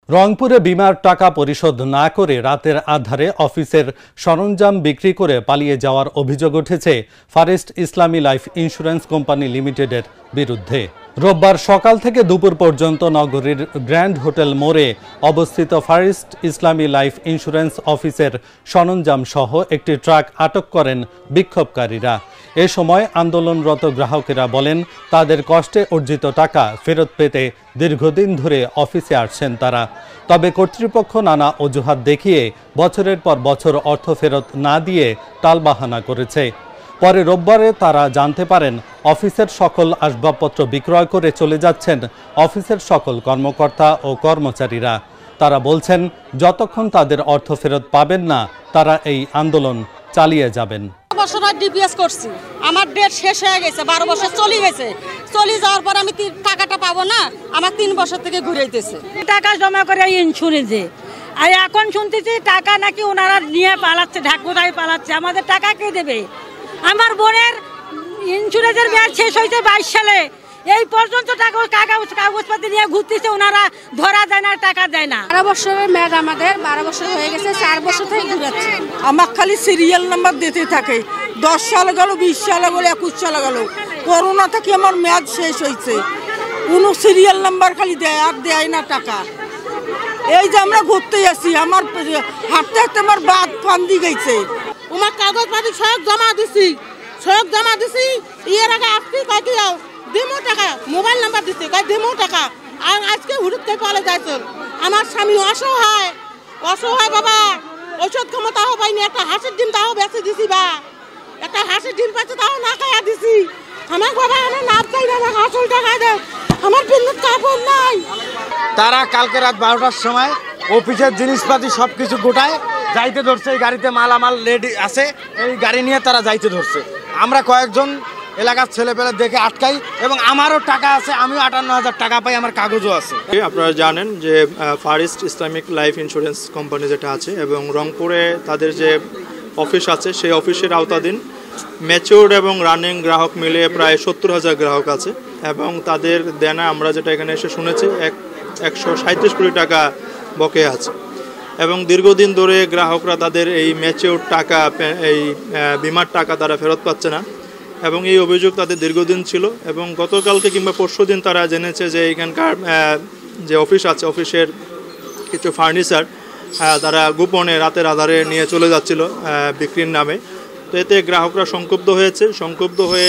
রংপুরে বিমার টাকা পরিশোধ না করে রাতের আধারে অফিসের সরঞ্জাম বিক্রি করে পালিয়ে যাওয়ার অভিযোগ উঠেছে ফারেস্ট ইসলামী লাইফ ইন্স্যুরেন্স কোম্পানি লিমিটেডের বিরুদ্ধে। রোববার সকাল থেকে দুপুর পর্যন্ত নগরীর গ্র্যান্ড হোটেল মোড়ে অবস্থিত ফারেস্ট ইসলামী লাইফ ইন্স্যুরেন্স অফিসের সরঞ্জাম সহ একটি ট্রাক আটক করেন বিক্ষোভকারীরা। এ সময় আন্দোলনরত গ্রাহকেরা বলেন, তাদের কষ্টে অর্জিত টাকা ফেরত পেতে দীর্ঘদিন ধরে অফিসে আসছেন তারা। তবে কর্তৃপক্ষ নানা অজুহাত দেখিয়ে বছরের পর বছর অর্থ ফেরত না দিয়ে টালবাহানা করেছে। পরে রোববারে তারা জানতে পারেন অফিসের সকল আসবাবপত্র বিক্রয় করে চলে যাচ্ছেন অফিসের সকল কর্মকর্তা ও কর্মচারীরা। তারা বলছেন, যতক্ষণ তাদের অর্থ ফেরত পাবেন না তারা এই আন্দোলন চালিয়ে যাবেন। বছর ডিপিএস করছি, আমার ডেট শেষ হয়ে গেছে, 12 বছর চলে গেছে। চলে যাওয়ার পর আমি টাকাটা পাবো না, আমার 3 বছর থেকে ঘুরাইতেছে। টাকা জমা করে ইন্স্যুরেন্সে, আর এখন শুনতেছি টাকা নাকি ওনারা নিয়ে পালাচ্ছে, ঢাকুরাই পালাচ্ছে। আমাদের টাকা কে দেবে? আমার বোনের ইন্স্যুরেন্সের মেয়াদ শেষ হয়েছে 22 সালে, এই পর্যন্ত কাগজপাতি নিয়ে ঘুরতেছে, ওনারা ধরা যায় না, টাকা দেয় না। 12 বছরের মেয়াদ আমাদের, 12 বছর হয়ে গেছে, 4 বছর থেকে ঘুরাচ্ছে। আমার খালি সিরিয়াল নাম্বার দিতে থাকে। 10 সাল গেল, 20 সাল গেল, 21 সাল গেল, করোনা থেকে আমার মেয়াদ শেষ হয়েছে। কোনো সিরিয়াল নাম্বার খালি দেয় আর দেয় না টাকা। এই যে আমরা ঘুরতে আসি, আমার হাঁটতে হাঁটতে আমার বাদ ফান্দি গেছে। আমার কাগজপাতি সব জমা দিছি, এর আগে আপনি কয় কি দেমো টাকা, মোবাইল নাম্বার দিতে কয় দেমো টাকা, আর আজকে হুড়তে পালে যাইতো। আমার স্বামী অসহায় বাবা, ঔষধ ক্ষমতাও পাইনি, একটা হাঁসের ডিম তাও বেঁচে দিছি, বা একটা হাঁসের ডিম পাচ্ছে তাও না খাইয়া দিছি। আমার বাবা আমার লাভ চাই না, আমার আসল টাকা দেয়, আমার বিন্দু কাপড় নাই। তারা কালকে রাত 12টার সময় অফিসের জিনিসপাতি সবকিছু গোটায় যাইতে ধরছে। এই গাড়িতে মালামাল রেডি আছে, এই গাড়ি নিয়ে তারা যাইতে ধরছে। আমরা কয়েকজন এলাকার ছেলেপেলে দেখে আটকাই, এবং আমারও টাকা আছে, আমিও 58,000 টাকা পাই, আমার কাগজও আছে। আপনারা জানেন যে Far East Islamic life insurance company যেটা আছে, এবং রংপুরে তাদের যে অফিস আছে সেই অফিসের আওতাধীন ম্যাচিউরড এবং রানিং গ্রাহক মিলে প্রায় 70,000 গ্রাহক আছে, এবং তাদের দেনা আমরা যেটা এখানে এসে শুনেছি 137 কোটি টাকা বকেয়া আছে। এবং দীর্ঘদিন ধরে গ্রাহকরা তাদের এই ম্যাচিউরড টাকা, এই বিমার টাকা তারা ফেরত পাচ্ছে না, এবং এই অভিযোগ তাদের দীর্ঘদিন ছিল। এবং গতকালকে কিংবা পরশুদিন তারা জেনেছে যে এখানকার যে অফিস আছে, অফিসের কিছু ফার্নিচার তারা গোপনে রাতের আধারে নিয়ে চলে যাচ্ছিল বিক্রির নামে। তো এতে গ্রাহকরা সংক্ষুব্ধ হয়ে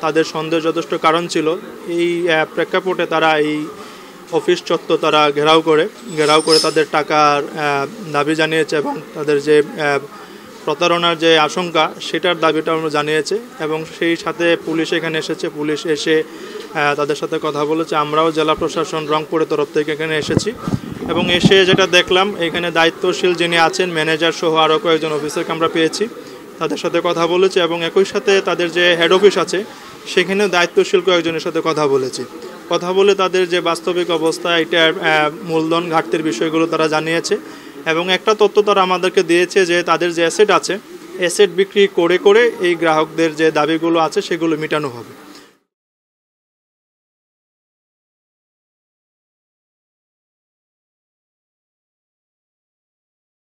তাদের সন্দেহ যথেষ্ট কারণ ছিল। এই প্রেক্ষাপটে তারা এই অফিস চত্বর তারা ঘেরাও করে তাদের টাকার দাবি জানিয়েছে, এবং তাদের যে প্রতারণার যে আশঙ্কা সেটার দাবিটা জানিয়েছে। এবং সেই সাথে পুলিশ এখানে এসেছে, পুলিশ এসে তাদের সাথে কথা বলেছে। আমরাও জেলা প্রশাসন রংপুরের তরফ থেকে এখানে এসেছি, এবং এসে যেটা দেখলাম, এখানে দায়িত্বশীল যিনি আছেন ম্যানেজার সহ আরও কয়েকজন অফিসারকে আমরা পেয়েছি, তাদের সাথে কথা বলেছি, এবং একই সাথে তাদের যে হেড অফিস আছে সেখানেও দায়িত্বশীল কয়েকজনের সাথে কথা বলে তাদের যে বাস্তবিক অবস্থা, এটার মূলধন ঘাটতির বিষয়গুলো তারা জানিয়েছে। এবং একটা তথ্য তারা আমাদেরকে দিয়েছে যে তাদের যে অ্যাসেট আছে, অ্যাসেট বিক্রি করে এই গ্রাহকদের যে দাবিগুলো আছে সেগুলো মেটানো হবে।